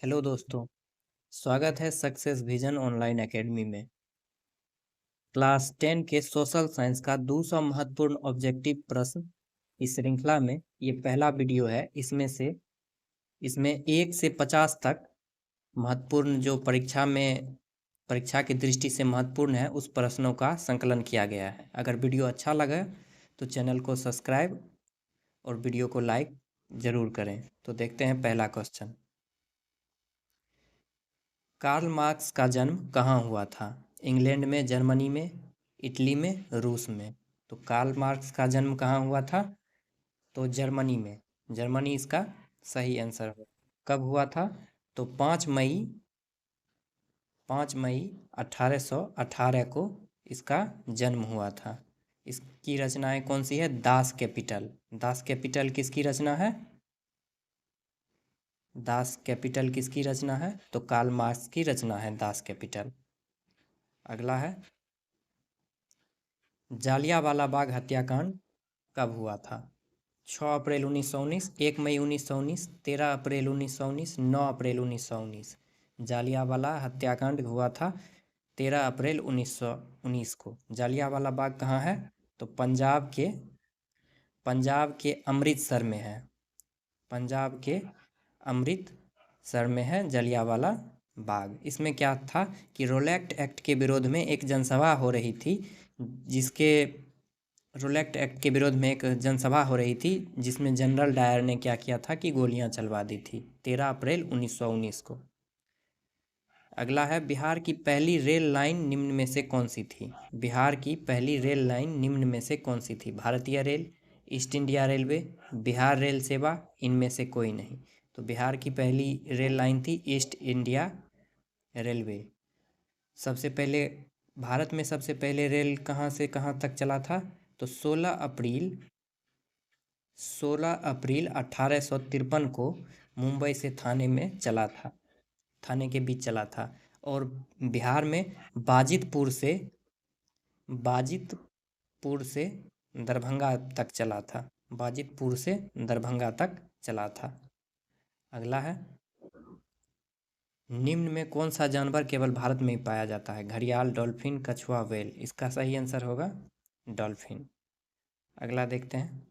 Hello दोस्तों, स्वागत है सक्सेस विजन ऑनलाइन एकेडमी में। क्लास 10 के सोशल साइंस का 200 महत्वपूर्ण ऑब्जेक्टिव प्रश्न इस श्रृंखला में ये पहला वीडियो है। इसमें 1 से 50 तक महत्वपूर्ण जो परीक्षा की दृष्टि से महत्वपूर्ण है उस प्रश्नों का संकलन किया गया है। अगर वीडियो अच्छा लगे तो चैनल को सब्सक्राइब और वीडियो को लाइक ज़रूर करें। तो देखते हैं पहला क्वेश्चन। कार्ल मार्क्स का जन्म कहाँ हुआ था? इंग्लैंड में, जर्मनी में, इटली में, रूस में। तो कार्ल मार्क्स का जन्म कहाँ हुआ था? तो जर्मनी में। जर्मनी इसका सही आंसर है। कब हुआ था? तो 5 मई 1818 को इसका जन्म हुआ था। इसकी रचनाएं कौन सी है? Das Kapital. दास कैपिटल किसकी रचना है? दास कैपिटल किसकी रचना है? तो कार्ल मार्क्स की रचना है दास कैपिटल। अगला है, जालियांवाला बाग हत्याकांड कब हुआ था? 6 अप्रैल 1919, 1 मई 1919, 13 अप्रैल 1919, 9 अप्रैल 1919। जालियांवाला हत्याकांड हुआ था 13 अप्रैल 1919 को। जालियांवाला बाग कहाँ है? तो पंजाब के अमृतसर में है। पंजाब के अमृतसर में है जालियांवाला बाग। इसमें क्या था कि रोलैक्ट एक्ट के विरोध में एक जनसभा हो रही थी, जिसके रोलैक्ट एक्ट के विरोध में एक जनसभा हो रही थी जिसमें जनरल डायर ने क्या किया था कि गोलियां चलवा दी थी 13 अप्रैल 1919 को। अगला है, बिहार की पहली रेल लाइन निम्न में से कौन सी थी? बिहार की पहली रेल लाइन निम्न में से कौन सी थी? भारतीय rail, east India railway, Bihar rail सेवा, इनमें से कोई नहीं। तो बिहार की पहली रेल लाइन थी ईस्ट इंडिया रेलवे। सबसे पहले भारत में सबसे पहले रेल कहाँ से कहाँ तक चला था? तो 16 अप्रैल 1853 को मुंबई से थाने में चला था, थाने के बीच चला था। और बिहार में बाजितपुर से दरभंगा तक चला था। बाजितपुर से दरभंगा तक चला था। अगला है, निम्न में कौन सा जानवर केवल भारत में ही पाया जाता है? घड़ियाल, डॉल्फिन, कछुआ, व्हेल। इसका सही आंसर होगा डॉल्फिन। अगला देखते हैं,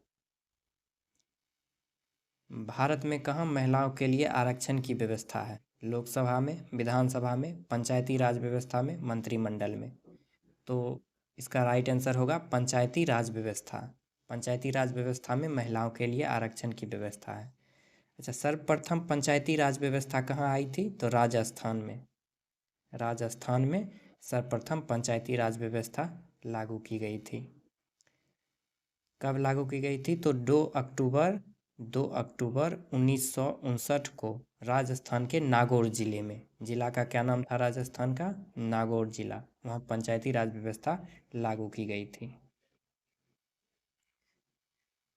भारत में कहाँ महिलाओं के लिए आरक्षण की व्यवस्था है? लोकसभा में, विधानसभा में, पंचायती राज व्यवस्था में, मंत्रिमंडल में। तो इसका राइट आंसर होगा पंचायती राज व्यवस्था। पंचायती राज व्यवस्था में महिलाओं के लिए आरक्षण की व्यवस्था है। अच्छा, सर्वप्रथम पंचायती राज व्यवस्था कहाँ आई थी? तो राजस्थान में। राजस्थान में सर्वप्रथम पंचायती राज व्यवस्था लागू की गई थी। कब लागू की गई थी? तो 2 अक्टूबर 1959 को राजस्थान के नागौर जिले में। जिला का क्या नाम था राजस्थान का? नागौर जिला। वहाँ पंचायती राज व्यवस्था लागू की गई थी।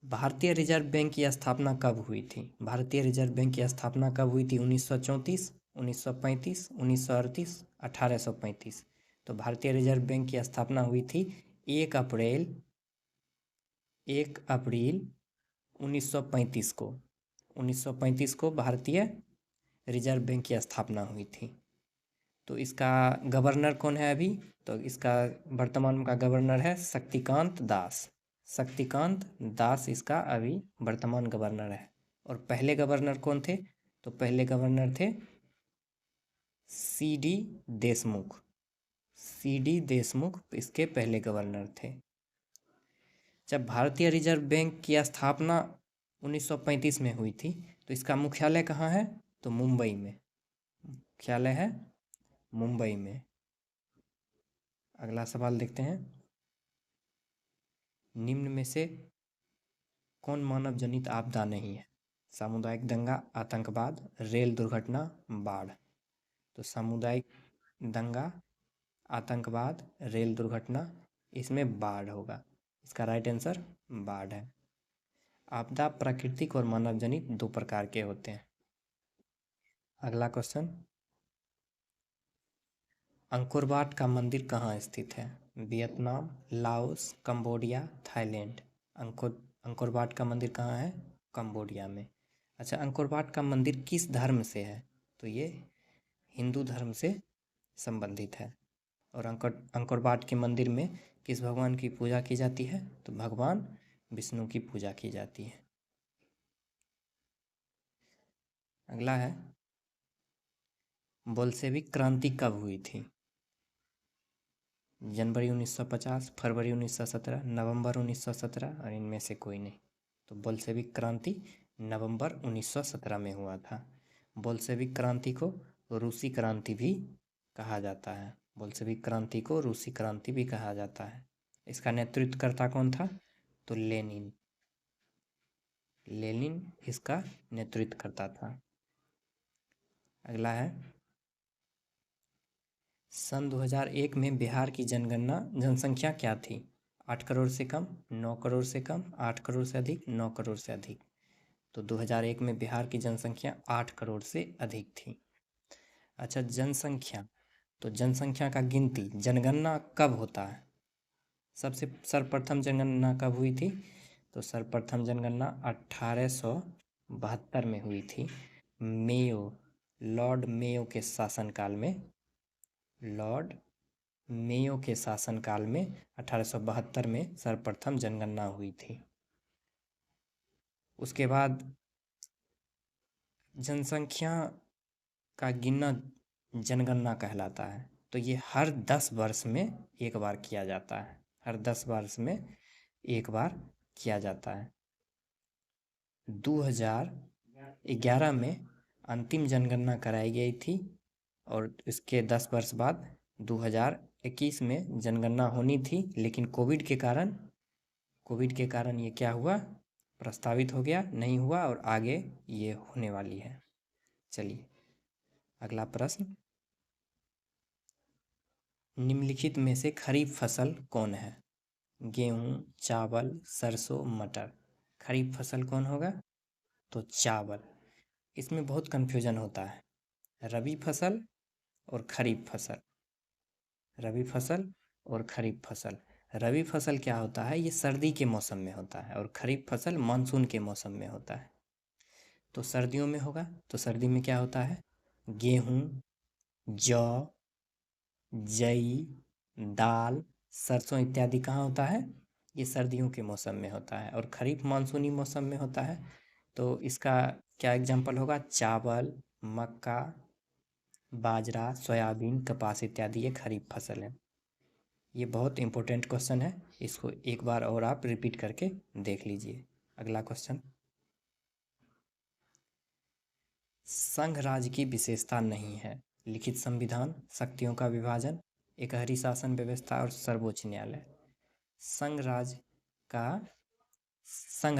भारतीय रिजर्व बैंक की स्थापना कब हुई थी? भारतीय रिजर्व बैंक की स्थापना कब हुई थी? 1934, 1935, 1938, 1835। तो भारतीय रिजर्व बैंक की स्थापना हुई थी 1 अप्रैल 1935 को। 1935 को भारतीय रिजर्व बैंक की स्थापना हुई थी। तो इसका गवर्नर कौन है अभी? तो इसका वर्तमान का गवर्नर है शक्तिकांत दास। शक्तिकांत दास इसका अभी वर्तमान गवर्नर है। और पहले गवर्नर कौन थे? तो पहले गवर्नर थे C D Deshmukh. C D Deshmukh इसके पहले गवर्नर थे। जब भारतीय रिजर्व बैंक की स्थापना 1935 में हुई थी तो इसका मुख्यालय कहाँ है? तो मुंबई में। मुख्यालय है मुंबई में। अगला सवाल देखते हैं, निम्न में से कौन मानव जनित आपदा नहीं है? सामुदायिक दंगा, आतंकवाद, रेल दुर्घटना, बाढ़। तो सामुदायिक दंगा, आतंकवाद, रेल दुर्घटना, इसमें बाढ़ होगा। इसका राइट आंसर बाढ़ है। आपदा प्राकृतिक और मानव जनित दो प्रकार के होते हैं। अगला क्वेश्चन, अंकोरवाट का मंदिर कहाँ स्थित है? Vietnam, Laos, Cambodia, Thailand. Angkor Wat का मंदिर कहाँ है? कंबोडिया में। अच्छा, अंकोरवाट का मंदिर किस धर्म से है? तो ये हिंदू धर्म से संबंधित है। और अंकोरवाट के मंदिर में किस भगवान की पूजा की जाती है? तो भगवान विष्णु की पूजा की जाती है। अगला है, बोल्शेविक क्रांति कब हुई थी? जनवरी 1950, फरवरी 1917, नवंबर 1917 और इनमें से कोई नहीं। तो बोल्शेविक क्रांति नवंबर 1917 में हुआ था। बोल्शेविक क्रांति को रूसी क्रांति भी कहा जाता है। बोल्शेविक क्रांति को रूसी क्रांति भी कहा जाता है। इसका नेतृत्वकर्ता कौन था? तो लेनिन। लेनिन इसका नेतृत्व करता था। अगला है, सन 2001 में बिहार की जनसंख्या क्या थी? 8 करोड़ से कम, 9 करोड़ से कम, 8 करोड़ से अधिक, 9 करोड़ से अधिक। तो 2001 में बिहार की जनसंख्या 8 करोड़ से अधिक थी। अच्छा, जनसंख्या, तो जनसंख्या का गिनती, जनगणना कब होता है? सर्वप्रथम जनगणना कब हुई थी? तो सर्वप्रथम जनगणना 1872 में हुई थी। लॉर्ड मेयो के शासनकाल में, लॉर्ड मेयो के शासनकाल में 1872 में सर्वप्रथम जनगणना हुई थी। उसके बाद जनसंख्या का गिनना जनगणना कहलाता है। तो ये हर 10 वर्ष में एक बार किया जाता है। हर 10 वर्ष में एक बार किया जाता है। 2011 में अंतिम जनगणना कराई गई थी और इसके 10 वर्ष बाद 2021 में जनगणना होनी थी, लेकिन कोविड के कारण ये क्या हुआ? प्रस्तावित हो गया, नहीं हुआ और आगे ये होने वाली है। चलिए अगला प्रश्न, निम्नलिखित में से खरीफ फसल कौन है? गेहूँ, चावल, सरसों, मटर। खरीफ फसल कौन होगा? तो चावल। इसमें बहुत कन्फ्यूजन होता है, रबी फसल और खरीफ फसल, रबी फसल और खरीफ फसल। रबी फसल क्या होता है? ये सर्दी के मौसम में होता है और खरीफ फसल मानसून के मौसम में होता है। तो सर्दियों में होगा, तो सर्दी में क्या होता है? गेहूँ, जौ, जई, दाल, सरसों इत्यादि कहाँ होता है? ये सर्दियों के मौसम में होता है और खरीफ मानसूनी मौसम में होता है। तो इसका क्या एग्जाम्पल होगा? चावल, मक्का, बाजरा, सोयाबीन, कपास इत्यादि ये खरीफ फसल है। ये बहुत इंपॉर्टेंट क्वेश्चन है, इसको एक बार और आप रिपीट करके देख लीजिए। अगला क्वेश्चन, संघ राज्य की विशेषता नहीं है? लिखित संविधान, शक्तियों का विभाजन, एकहरी शासन व्यवस्था और सर्वोच्च न्यायालय। संघ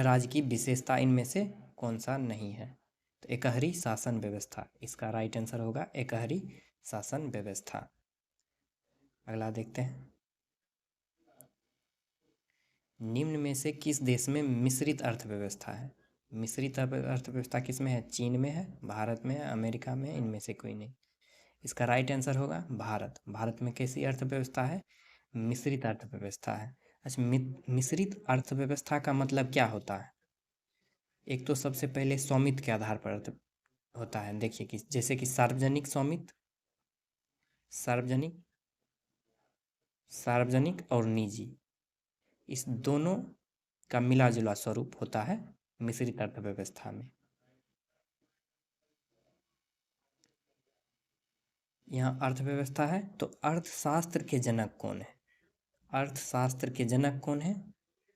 राज्य की विशेषता इनमें से कौन सा नहीं है? तो एकहरी शासन व्यवस्था, इसका राइट आंसर होगा एकहरी शासन व्यवस्था। अगला देखते हैं, निम्न में से किस देश में मिश्रित अर्थव्यवस्था है? मिश्रित अर्थव्यवस्था किस में है? चीन में है, भारत में है, अमेरिका में है, इनमें से कोई नहीं। इसका राइट आंसर होगा भारत। भारत में कैसी अर्थव्यवस्था है? मिश्रित अर्थव्यवस्था है। अच्छा, मिश्रित अर्थव्यवस्था का मतलब क्या होता है? एक तो सबसे पहले स्वामित्व के आधार पर अर्थ होता है। देखिए कि जैसे कि सार्वजनिक स्वामित्व, सार्वजनिक और निजी, इस दोनों का मिला जुला स्वरूप होता है मिश्रित अर्थव्यवस्था में। यहाँ अर्थव्यवस्था है, तो अर्थशास्त्र के जनक कौन है? अर्थशास्त्र के जनक कौन है?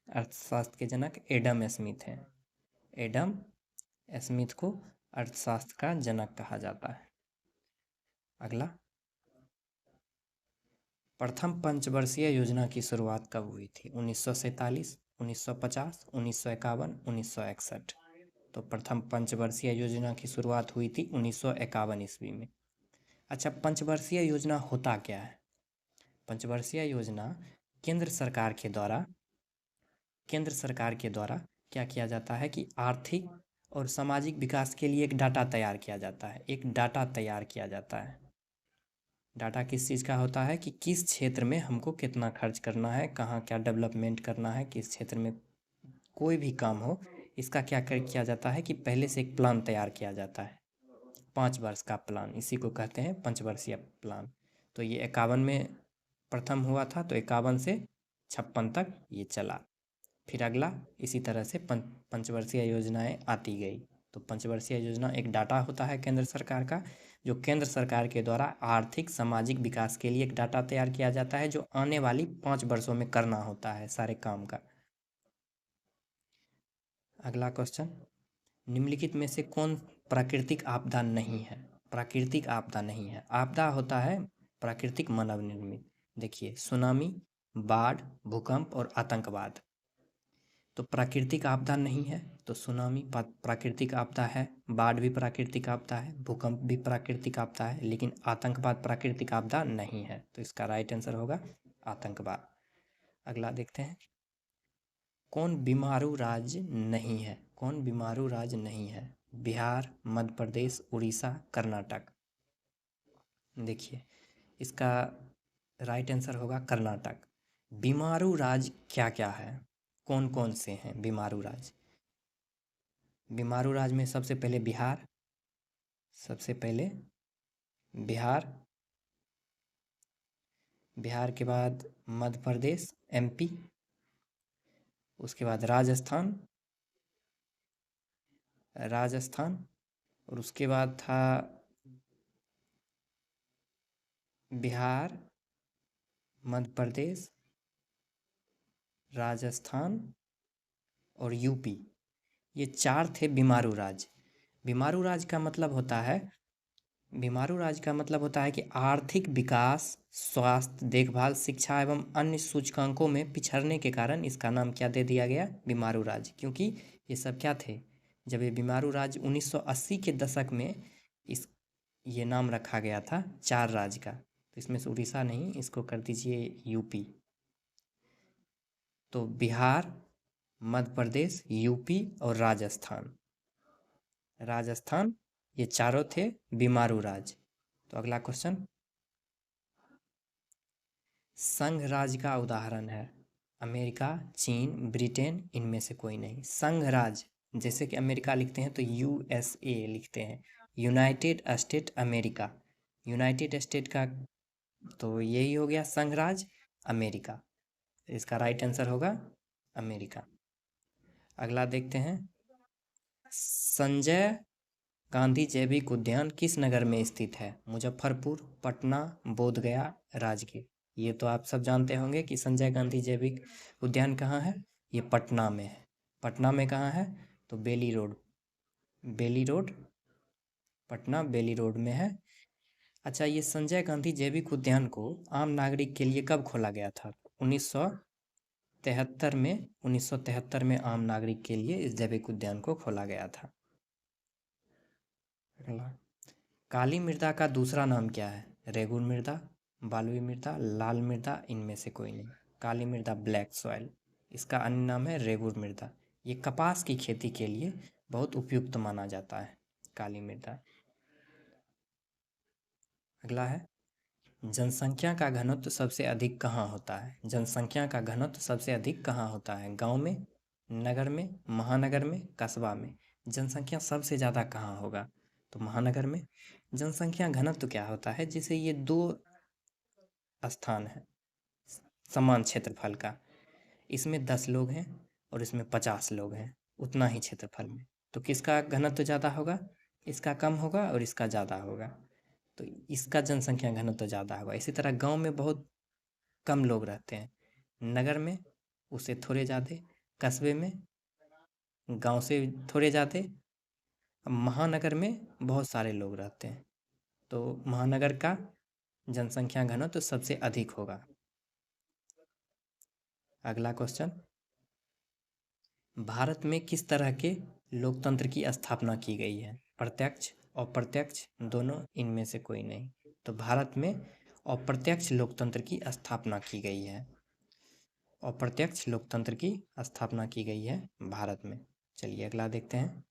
अर्थशास्त्र के जनक एडम स्मिथ हैं। एडम स्मिथ को अर्थशास्त्र का जनक कहा जाता है। अगला, प्रथम पंचवर्षीय योजना की शुरुआत कब हुई थी? 1947, 1950, 1951, 1961। तो प्रथम पंचवर्षीय योजना की शुरुआत हुई थी 1951 ईस्वी में। अच्छा, पंचवर्षीय योजना होता क्या है? पंचवर्षीय योजना केंद्र सरकार के द्वारा क्या किया जाता है कि आर्थिक और सामाजिक विकास के लिए एक डाटा तैयार किया जाता है। एक डाटा तैयार किया जाता है। डाटा किस चीज़ का होता है कि किस क्षेत्र में हमको कितना खर्च करना है, कहाँ क्या डेवलपमेंट करना है, किस क्षेत्र में कोई भी काम हो, इसका क्या किया जाता है कि पहले से एक प्लान तैयार किया जाता है। 5 वर्ष का प्लान, इसी को कहते हैं पंचवर्षीय प्लान। तो ये 51 में प्रथम हुआ था, तो 51 से 56 तक ये चला। फिर अगला इसी तरह से पंचवर्षीय योजनाएं आती गई। तो पंचवर्षीय योजना एक डाटा होता है केंद्र सरकार का, जो केंद्र सरकार के द्वारा आर्थिक सामाजिक विकास के लिए एक डाटा तैयार किया जाता है, जो आने वाली 5 वर्षों में करना होता है सारे काम का। अगला क्वेश्चन, निम्नलिखित में से कौन प्राकृतिक आपदा नहीं है? प्राकृतिक आपदा नहीं है। आपदा होता है प्राकृतिक मानव निर्मित। देखिए, सुनामी, बाढ़, भूकंप और आतंकवाद। तो प्राकृतिक आपदा नहीं है, तो सुनामी प्राकृतिक आपदा है, बाढ़ भी प्राकृतिक आपदा है, भूकंप भी प्राकृतिक आपदा है, लेकिन आतंकवाद प्राकृतिक आपदा नहीं है। तो इसका राइट आंसर होगा आतंकवाद। अगला देखते हैं, कौन बीमारू राज्य नहीं है? कौन बीमारू राज्य नहीं है? बिहार, मध्य प्रदेश, उड़ीसा, कर्नाटक। देखिए, इसका राइट आंसर होगा कर्नाटक। बीमारू राज्य क्या क्या है, कौन कौन से हैं बीमारू राज्य? बीमारू राज्य में सबसे पहले बिहार, बिहार के बाद मध्य प्रदेश एमपी, उसके बाद राजस्थान और उसके बाद था बिहार, मध्य प्रदेश, राजस्थान और यूपी। ये 4 थे बीमारू राज्य। बीमारू राज्य का मतलब होता है कि आर्थिक विकास, स्वास्थ्य देखभाल, शिक्षा एवं अन्य सूचकांकों में पिछड़ने के कारण इसका नाम क्या दे दिया गया? बीमारू राज्य। क्योंकि ये सब क्या थे, जब ये बीमारू राज्य 1980 के दशक में ये नाम रखा गया था 4 राज्य का। तो इसमें से उड़ीसा नहीं, इसको कर दीजिए यूपी। तो बिहार, मध्य प्रदेश, यूपी और राजस्थान ये चारों थे बीमारू राज्य। तो अगला क्वेश्चन, संघ राज्य का उदाहरण है? अमेरिका, चीन, ब्रिटेन, इनमें से कोई नहीं। संघ राज्य, जैसे कि अमेरिका लिखते हैं तो यूएसए लिखते हैं, United state America. United state का तो यही हो गया संघ राज्य अमेरिका। इसका राइट आंसर होगा अमेरिका। अगला देखते हैं, संजय गांधी जैविक उद्यान किस नगर में स्थित है? मुजफ्फरपुर, पटना, बोधगया, राजगीर। ये तो आप सब जानते होंगे कि संजय गांधी जैविक उद्यान कहाँ है। ये पटना में है। पटना में कहाँ है? तो बेली रोड, पटना बेली रोड में है। अच्छा, ये संजय गांधी जैविक उद्यान को आम नागरिक के लिए कब खोला गया था? 1973 में आम नागरिक के लिए इस जैविक उद्यान को खोला गया था। अगला, काली मृदा का दूसरा नाम क्या है? रेगुन मृदा, बालुई मृदा, लाल मृदा, इनमें से कोई नहीं। काली मृदा ब्लैक सॉइल, इसका अन्य नाम है रेगुन मृदा। ये कपास की खेती के लिए बहुत उपयुक्त माना जाता है काली मृदा। अगला है, जनसंख्या का घनत्व सबसे अधिक कहाँ होता है? जनसंख्या का घनत्व सबसे अधिक कहाँ होता है? गांव में, नगर में, महानगर में, कस्बा में। जनसंख्या सबसे ज़्यादा कहाँ होगा? तो महानगर में। जनसंख्या घनत्व क्या होता है? जिसे ये 2 स्थान है समान क्षेत्रफल का, इसमें 10 लोग हैं और इसमें 50 लोग हैं, उतना ही क्षेत्रफल में। तो किसका घनत्व ज़्यादा होगा? इसका कम होगा और इसका ज़्यादा होगा, तो इसका जनसंख्या घनत्व ज़्यादा होगा। इसी तरह गांव में बहुत कम लोग रहते हैं, नगर में उससे थोड़े ज़्यादा, कस्बे में गांव से थोड़े ज़्यादा, महानगर में बहुत सारे लोग रहते हैं, तो महानगर का जनसंख्या घनत्व सबसे अधिक होगा। अगला क्वेश्चन, भारत में किस तरह के लोकतंत्र की स्थापना की गई है? प्रत्यक्ष, अप्रत्यक्ष, दोनों, इनमें से कोई नहीं। तो भारत में अप्रत्यक्ष लोकतंत्र की स्थापना की गई है। अप्रत्यक्ष लोकतंत्र की स्थापना की गई है भारत में। चलिए अगला देखते हैं,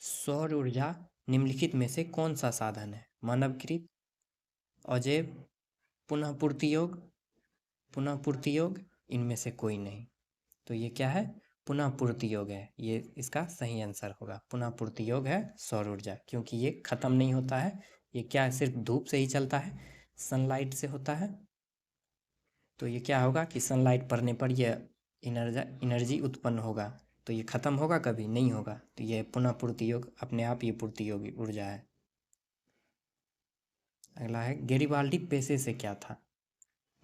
सौर ऊर्जा निम्नलिखित में से कौन सा साधन है? मानवकृत, अजैव, पुनः पूर्ति योग, इनमें से कोई नहीं। तो ये क्या है? पुनः पूर्ति योग है, ये इसका सही आंसर होगा। पुनः पूर्ति योग है सौर ऊर्जा, क्योंकि ये ख़त्म नहीं होता है। ये क्या है, सिर्फ धूप से ही चलता है, सनलाइट से होता है। तो ये क्या होगा कि सनलाइट पड़ने पर यह एनर्जी उत्पन्न होगा, तो ये ख़त्म होगा कभी नहीं होगा। तो ये पुनः पूर्ति योग अपने आप ये पूर्ति योगी ऊर्जा है। अगला है गेरिबाल्डी पेशे से क्या था।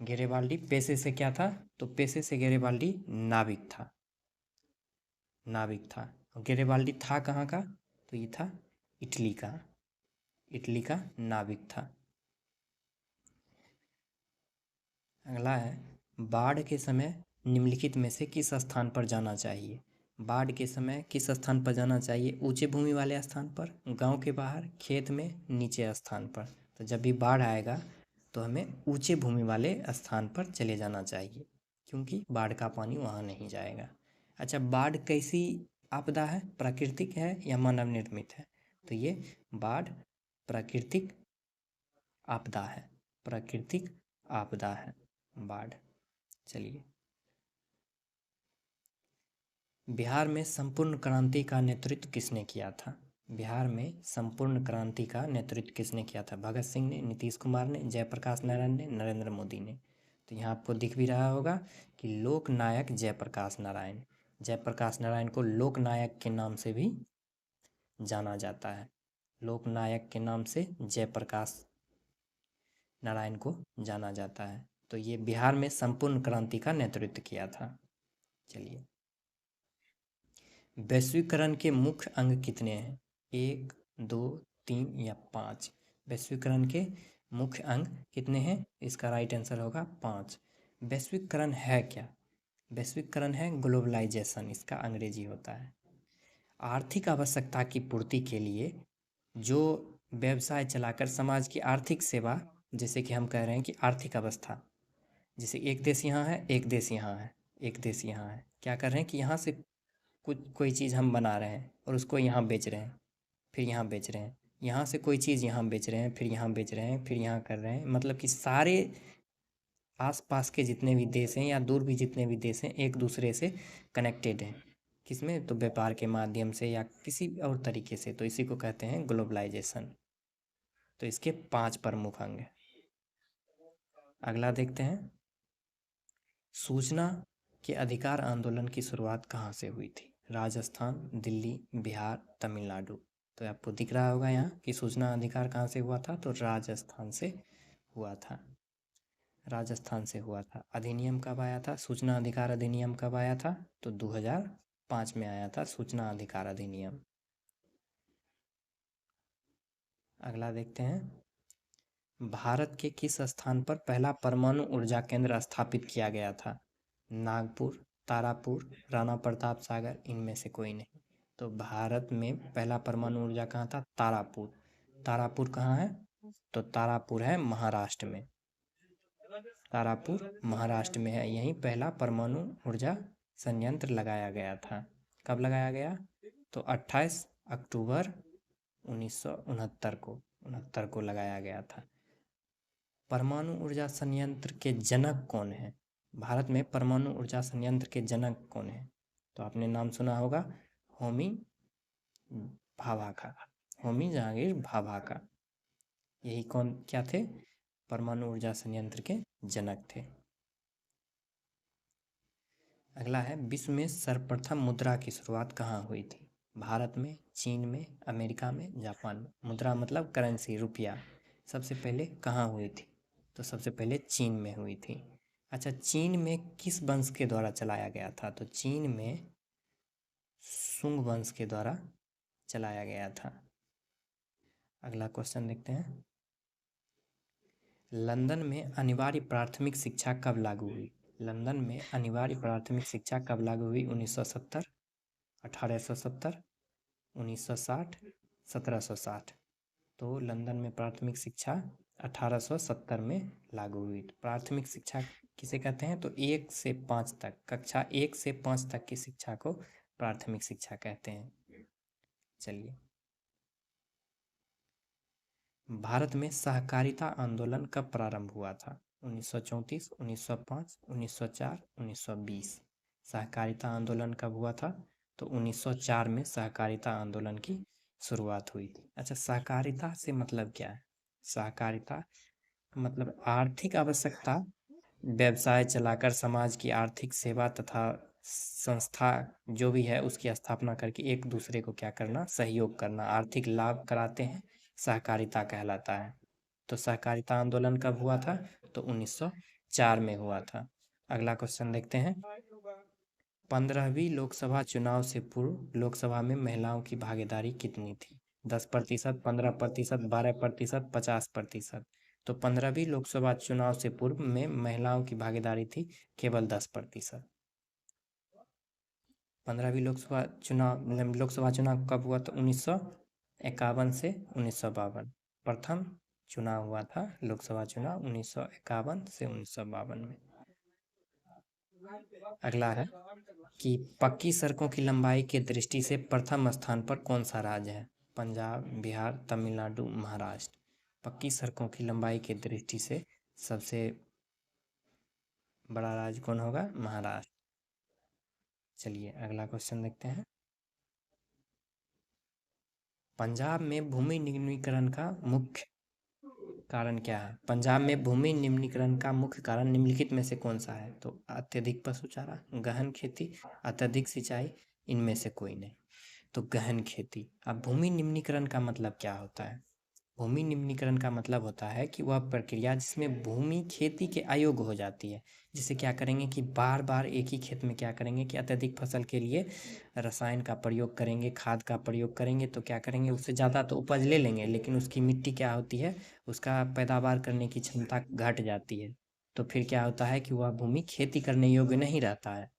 गेरिबाल्डी पेशे से क्या था, तो पेशे से गेरिबाल्डी नाविक था। नाविक था। और गेरिबाल्डी था कहाँ का, तो ये था इटली का। इटली का नाविक था। अगला है बाढ़ के समय निम्नलिखित में से किस स्थान पर जाना चाहिए। बाढ़ के समय किस स्थान पर जाना चाहिए, ऊंचे भूमि वाले स्थान पर, गांव के बाहर, खेत में, नीचे स्थान पर। तो जब भी बाढ़ आएगा तो हमें ऊंचे भूमि वाले स्थान पर चले जाना चाहिए, क्योंकि बाढ़ का पानी वहाँ नहीं जाएगा। अच्छा, बाढ़ कैसी आपदा है, प्राकृतिक है या मानव निर्मित है, तो ये बाढ़ प्राकृतिक आपदा है। प्राकृतिक आपदा है बाढ़। चलिए, बिहार में संपूर्ण क्रांति का नेतृत्व किसने किया था। बिहार में संपूर्ण क्रांति का नेतृत्व किसने किया था, भगत सिंह ने, नीतीश कुमार ने, जयप्रकाश नारायण ने, नरेंद्र मोदी ने। तो यहाँ आपको दिख भी रहा होगा कि लोक नायक जयप्रकाश नारायण। जयप्रकाश नारायण को लोक नायक के नाम से भी जाना जाता है। लोक नायक के नाम से जयप्रकाश नारायण को जाना जाता है। तो ये बिहार में संपूर्ण क्रांति का नेतृत्व किया था। चलिए, वैश्वीकरण के मुख्य अंग कितने हैं, 1, 2, 3 या 5। वैश्वीकरण के मुख्य अंग कितने हैं, इसका राइट आंसर होगा 5। वैश्वीकरण है क्या, वैश्वीकरण है ग्लोबलाइजेशन, इसका अंग्रेजी होता है। आर्थिक आवश्यकता की पूर्ति के लिए जो व्यवसाय चलाकर समाज की आर्थिक सेवा, जैसे कि हम कह रहे हैं कि आर्थिक अवस्था, जैसे एक देश यहाँ है, एक देश यहाँ है, एक देश यहाँ है, क्या कर रहे हैं कि यहाँ से कुछ कोई चीज़ हम बना रहे हैं और उसको यहाँ बेच रहे हैं, फिर यहाँ बेच रहे हैं, यहाँ से कोई चीज़ यहाँ बेच रहे हैं, फिर यहाँ बेच रहे हैं, फिर यहाँ कर रहे हैं। मतलब कि सारे आसपास के जितने भी देश हैं या दूर भी जितने भी देश हैं एक दूसरे से कनेक्टेड हैं। किसमें, तो व्यापार के माध्यम से या किसी और तरीके से। तो इसी को कहते हैं ग्लोबलाइजेशन। तो इसके 5 प्रमुख अंग हैं। अगला देखते हैं, सूचना के अधिकार आंदोलन की शुरुआत कहाँ से हुई थी। राजस्थान, दिल्ली, बिहार, तमिलनाडु। तो आपको दिख रहा होगा यहाँ कि सूचना अधिकार कहाँ से हुआ था, तो राजस्थान से हुआ था। राजस्थान से हुआ था। अधिनियम कब आया था, सूचना अधिकार अधिनियम कब आया था, तो 2005 में आया था सूचना अधिकार अधिनियम। अगला देखते हैं, भारत के किस स्थान पर पहला परमाणु ऊर्जा केंद्र स्थापित किया गया था। नागपुर, तारापुर, राणा प्रताप सागर, इनमें से कोई नहीं। तो भारत में पहला परमाणु ऊर्जा कहाँ था, तारापुर। तारापुर कहाँ है, तो तारापुर है महाराष्ट्र में। तारापुर महाराष्ट्र में है, यहीं पहला परमाणु ऊर्जा संयंत्र लगाया गया था। कब लगाया गया, तो 28 अक्टूबर 1969 को लगाया गया था। परमाणु ऊर्जा संयंत्र के जनक कौन है, भारत में परमाणु ऊर्जा संयंत्र के जनक कौन है, तो आपने नाम सुना होगा होमी भाभा का। होमी जहांगीर भाभा का, यही कौन क्या थे, परमाणु ऊर्जा संयंत्र के जनक थे। अगला है, विश्व में सर्वप्रथम मुद्रा की शुरुआत कहाँ हुई थी। भारत में, चीन में, अमेरिका में, जापान में। मुद्रा मतलब करेंसी, रुपया। सबसे पहले कहाँ हुई थी, तो सबसे पहले चीन में हुई थी। अच्छा, चीन में किस वंश के द्वारा चलाया गया था, तो चीन में सुंग वंश के द्वारा चलाया गया था। अगला क्वेश्चन देखते हैं, लंदन में अनिवार्य प्राथमिक शिक्षा कब लागू हुई। लंदन में अनिवार्य प्राथमिक शिक्षा कब लागू हुई, 1970, 1870, 1960, 1760। तो लंदन में प्राथमिक शिक्षा 1870 में लागू हुई। तो प्राथमिक शिक्षा किसे कहते हैं, तो 1 से 5 तक, कक्षा 1 से 5 तक की शिक्षा को प्राथमिक शिक्षा कहते हैं। चलिए, भारत में सहकारिता आंदोलन कब प्रारंभ हुआ था, 1934, 1905, 1904, 1920। सहकारिता आंदोलन कब हुआ था? तो 1904 में सहकारिता आंदोलन की शुरुआत हुई थी। अच्छा, सहकारिता से मतलब क्या है? सहकारिता मतलब आर्थिक आवश्यकता, व्यवसाय चलाकर समाज की आर्थिक सेवा तथा संस्था जो भी है उसकी स्थापना करके एक दूसरे को क्या करना? सहयोग करना, आर्थिक लाभ कराते हैं, सहकारिता कहलाता है। तो सहकारिता आंदोलन कब हुआ था? तो 1904 में हुआ था। अगला क्वेश्चन देखते हैं। 15वीं लोकसभा चुनाव से पूर्व लोकसभा में महिलाओं की भागीदारी कितनी थी? 10%, 15%, 12%, 50%। तो 15वीं लोकसभा चुनाव से पूर्व में महिलाओं की भागीदारी थी केवल 10%। 15वीं लोकसभा चुनाव कब हुआ? तो 1951 से 1952। प्रथम चुनाव हुआ था लोकसभा चुनाव 1951 से 1952 में। अगला है कि पक्की सड़कों की लंबाई की दृष्टि से प्रथम स्थान पर कौन सा राज्य है? पंजाब, बिहार, तमिलनाडु, महाराष्ट्र। पक्की सड़कों की लंबाई की दृष्टि से सबसे बड़ा राज्य कौन होगा? महाराष्ट्र। चलिए अगला क्वेश्चन देखते हैं। पंजाब में भूमि निम्नीकरण का मुख्य कारण क्या है? पंजाब में भूमि निम्नीकरण का मुख्य कारण निम्नलिखित में से कौन सा है? तो अत्यधिक पशु चारा, गहन खेती, अत्यधिक सिंचाई, इनमें से कोई नहीं। तो गहन खेती। अब भूमि निम्नीकरण का मतलब क्या होता है? भूमि निम्नीकरण का मतलब होता है कि वह प्रक्रिया जिसमें भूमि खेती के अयोग्य हो जाती है। जिसे क्या करेंगे कि बार बार एक ही खेत में क्या करेंगे कि अत्यधिक फसल के लिए रसायन का प्रयोग करेंगे, खाद का प्रयोग करेंगे, तो क्या करेंगे उससे ज़्यादा तो उपज ले लेंगे, लेकिन उसकी मिट्टी क्या होती है, उसका पैदावार करने की क्षमता घट जाती है। तो फिर क्या होता है कि वह भूमि खेती करने योग्य नहीं रहता है।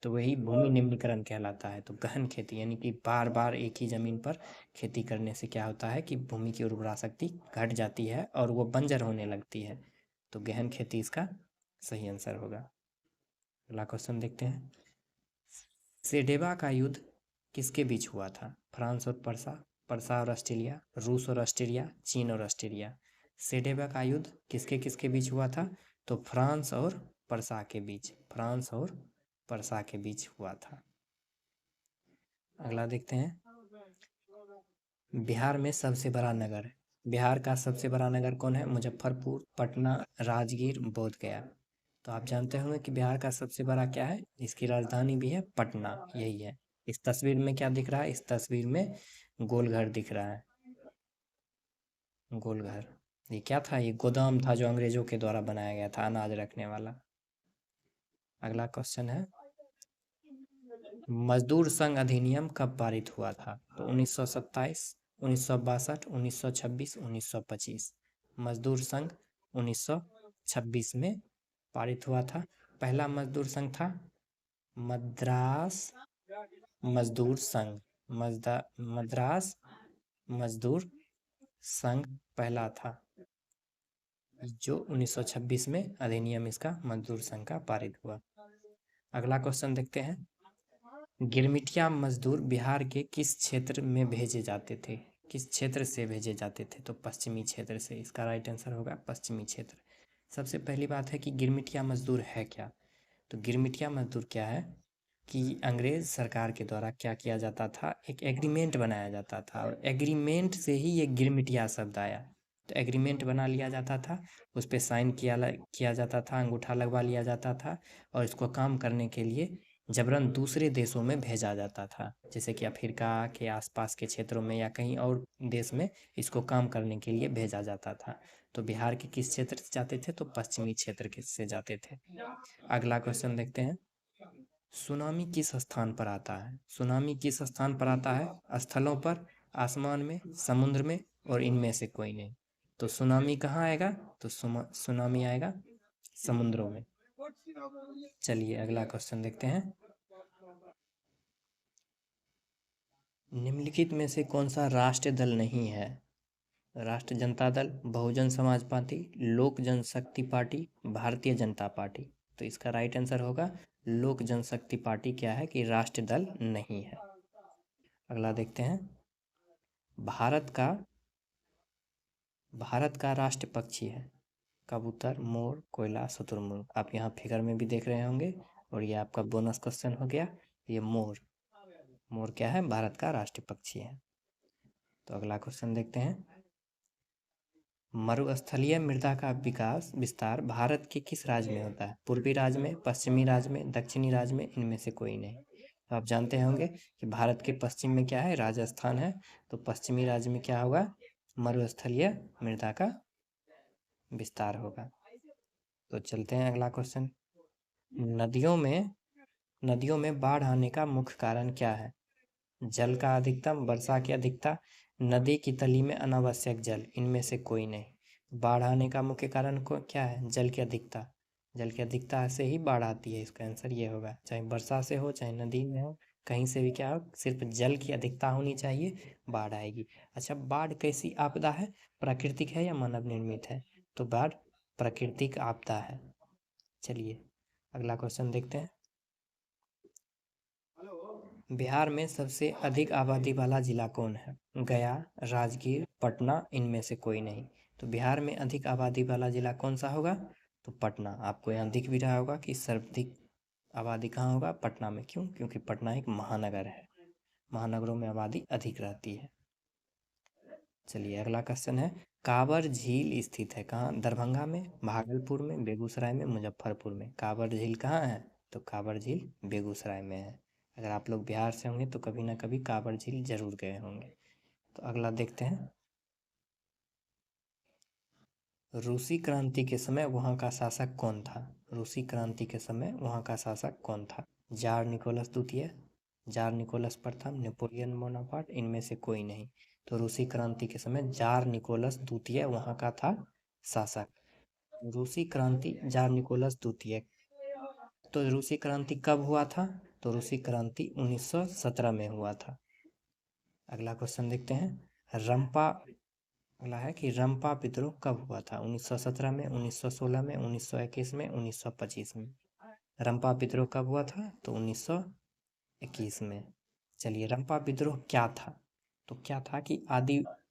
तो वही भूमि निम्नीकरण कहलाता है। तो गहन खेती यानी कि बार बार एक ही ज़मीन पर खेती करने से क्या होता है कि भूमि की उर्वरा शक्ति घट जाती है और वो बंजर होने लगती है। तो गहन खेती इसका सही आंसर होगा। अगला क्वेश्चन देखते हैं। सेडेबा का युद्ध किसके बीच हुआ था? फ्रांस और पर्सा, पर्सा और ऑस्ट्रेलिया, रूस और ऑस्ट्रेलिया, चीन और ऑस्ट्रेलिया। सेडेबा का युद्ध किसके किसके बीच हुआ था? तो फ्रांस और पर्सा के बीच, फ्रांस और पर्सा के बीच हुआ था। अगला देखते हैं। बिहार में सबसे बड़ा नगर, बिहार का सबसे बड़ा नगर कौन है? मुजफ्फरपुर, पटना, राजगीर, बोध गया। तो आप जानते होंगे कि बिहार का सबसे बड़ा क्या है? इसकी राजधानी भी है पटना, यही है। इस तस्वीर में क्या दिख रहा है? इस तस्वीर में गोलघर दिख रहा है, गोलघर। ये क्या था? ये गोदाम था जो अंग्रेजों के द्वारा बनाया गया था, अनाज रखने वाला। अगला क्वेश्चन है, मजदूर संघ अधिनियम कब पारित हुआ था? तो 1927, 1962, 1926, 1925। मजदूर संघ 1926 में पारित हुआ था। पहला मजदूर संघ था मद्रास मजदूर संघ, मद्रास मजदूर संघ पहला था, जो 1926 में अधिनियम इसका मजदूर संघ का पारित हुआ। अगला क्वेश्चन देखते हैं। गिरमिटिया मजदूर बिहार के किस क्षेत्र में भेजे जाते थे? किस क्षेत्र से भेजे जाते थे? तो पश्चिमी क्षेत्र से। इसका राइट आंसर होगा पश्चिमी क्षेत्र। सबसे पहली बात है कि गिरमिटिया मजदूर है क्या? तो गिरमिटिया मजदूर क्या है कि अंग्रेज़ सरकार के द्वारा क्या किया जाता था, एक एग्रीमेंट बनाया जाता था और एग्रीमेंट से ही ये गिरमिटिया शब्द आया। तो एग्रीमेंट बना लिया जाता था, उस पे साइन किया जाता था, अंगूठा लगवा लिया जाता था और इसको काम करने के लिए जबरन दूसरे देशों में भेजा जाता था, जैसे कि अफ्रीका के आसपास के क्षेत्रों में या कहीं और देश में इसको काम करने के लिए भेजा जाता था। तो बिहार के किस क्षेत्र से जाते थे? तो पश्चिमी क्षेत्र के से जाते थे। अगला क्वेश्चन देखते हैं। सुनामी किस स्थान पर आता है? सुनामी किस स्थान पर आता है? स्थलों पर, आसमान में, समुद्र में और इनमें से कोई नहीं। तो सुनामी कहाँ आएगा? तो सुनामी आएगा समुद्रों में। चलिए अगला क्वेश्चन देखते हैं। निम्नलिखित में से कौन सा राष्ट्रीय दल नहीं है? राष्ट्रीय जनता दल, बहुजन समाज पार्टी, लोक जनशक्ति पार्टी, भारतीय जनता पार्टी। तो इसका राइट आंसर होगा लोक जनशक्ति पार्टी क्या है कि राष्ट्रीय दल नहीं है। अगला देखते हैं। भारत का राष्ट्र पक्षी है कबूतर, मोर, कोयला, शुतुरमुर्ग। आप यहाँ फिगर में भी देख रहे होंगे और ये आपका बोनस क्वेश्चन हो गया। ये मोर, मोर क्या है? भारत का राष्ट्रीय पक्षी है। तो अगला क्वेश्चन देखते हैं। मरुस्थलीय मृदा का विस्तार भारत के किस राज्य में होता है? पूर्वी राज्य में, पश्चिमी राज्य में, दक्षिणी राज्य में, इनमें से कोई नहीं। तो आप जानते होंगे कि भारत के पश्चिम में क्या है? राजस्थान है। तो पश्चिमी राज्य में क्या होगा? मरुस्थलीय मृदा का विस्तार होगा। तो चलते हैं अगला क्वेश्चन। नदियों में बाढ़ आने का मुख्य कारण क्या है? जल का अधिकतम, वर्षा की अधिकता, नदी की तली में अनावश्यक जल, इनमें से कोई नहीं। बाढ़ आने का मुख्य कारण को क्या है? जल की अधिकता। जल की अधिकता से ही बाढ़ आती है। इसका आंसर ये होगा। चाहे वर्षा से हो, चाहे नदी में हो, कहीं से भी क्या हो, सिर्फ जल की अधिकता होनी चाहिए, बाढ़ आएगी। अच्छा, बाढ़ कैसी आपदा है? प्राकृतिक है या मानव निर्मित है? तो बाढ़ प्राकृतिक आपदा है। चलिए अगला क्वेश्चन देखते हैं। बिहार में सबसे अधिक आबादी वाला जिला कौन है? गया, राजगीर, पटना, इनमें से कोई नहीं। तो बिहार में अधिक आबादी वाला जिला कौन सा होगा? तो पटना। आपको यहाँ दिख भी रहा होगा कि सर्वाधिक आबादी कहाँ होगा? पटना में। क्यों? क्योंकि पटना एक महानगर है। महानगरों में आबादी अधिक रहती है। चलिए अगला क्वेश्चन है। कांवर झील स्थित है कहाँ? दरभंगा में, भागलपुर में, बेगूसराय में, मुजफ्फरपुर में। कांवर झील कहाँ है? तो कांवर झील बेगूसराय में है। अगर आप लोग बिहार से होंगे तो कभी ना कभी कांवर झील जरूर गए होंगे। तो अगला देखते हैं। रूसी क्रांति के समय वहाँ का शासक कौन था? रूसी क्रांति के समय वहाँ का शासक कौन था? जार निकोलस द्वितीय, जार निकोलस प्रथम, नेपोलियन बोनापार्ट, इनमें से कोई नहीं। तो रूसी क्रांति के समय जार निकोलस द्वितीय वहाँ का था शासक। रूसी क्रांति, जार निकोलस द्वितीय। तो रूसी क्रांति कब हुआ था? तो रूसी क्रांति 1917 में हुआ था। अगला क्वेश्चन देखते हैं। रंपा, अगला है कि रंपा विद्रोह कब हुआ था? 1917 में, 1916 में, 1921 में, 1925 में। रंपा विद्रोह कब हुआ था? तो 1921 में। चलिए, रंपा विद्रोह क्या था? तो क्या था कि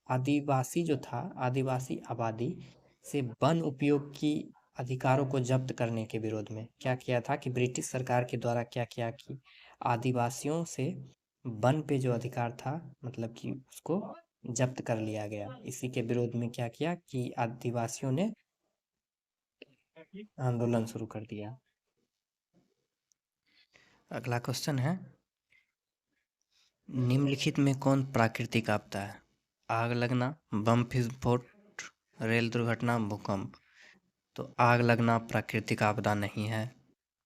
आदिवासी जो था, आदिवासी आबादी से वन उपयोग की अधिकारों को जब्त करने के विरोध में क्या किया था कि ब्रिटिश सरकार के द्वारा क्या किया कि आदिवासियों से वन पे जो अधिकार था, मतलब कि उसको जब्त कर लिया गया। इसी के विरोध में क्या किया कि आदिवासियों ने आंदोलन शुरू कर दिया। अगला क्वेश्चन है। निम्नलिखित में कौन प्राकृतिक आपदा है? आग लगना, बम विस्फोट, रेल दुर्घटना, भूकंप। तो आग लगना प्राकृतिक आपदा नहीं है,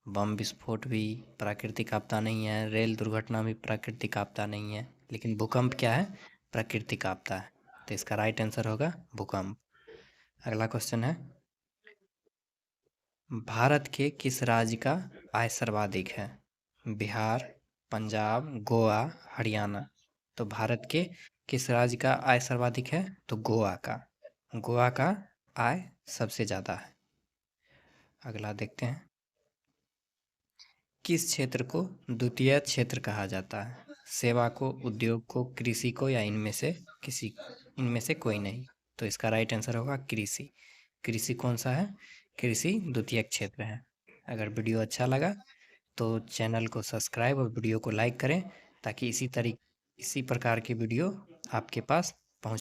बम विस्फोट भी प्राकृतिक आपदा नहीं है, रेल दुर्घटना भी प्राकृतिक आपदा नहीं है, लेकिन भूकंप क्या है? प्राकृतिक आपदा है। तो इसका राइट आंसर होगा भूकंप। अगला क्वेश्चन है। भारत के किस राज्य का आय सर्वाधिक है? बिहार, पंजाब, गोवा, हरियाणा। तो भारत के किस राज्य का आय सर्वाधिक है? तो गोवा का। गोवा का आय सबसे ज़्यादा है। अगला देखते हैं। किस क्षेत्र को द्वितीय क्षेत्र कहा जाता है? सेवा को, उद्योग को, कृषि को, या इनमें से कोई नहीं। तो इसका राइट आंसर होगा कृषि। कृषि कौन सा है? कृषि द्वितीय क्षेत्र है। अगर वीडियो अच्छा लगा तो चैनल को सब्सक्राइब और वीडियो को लाइक करें, ताकि इसी प्रकार की वीडियो आपके पास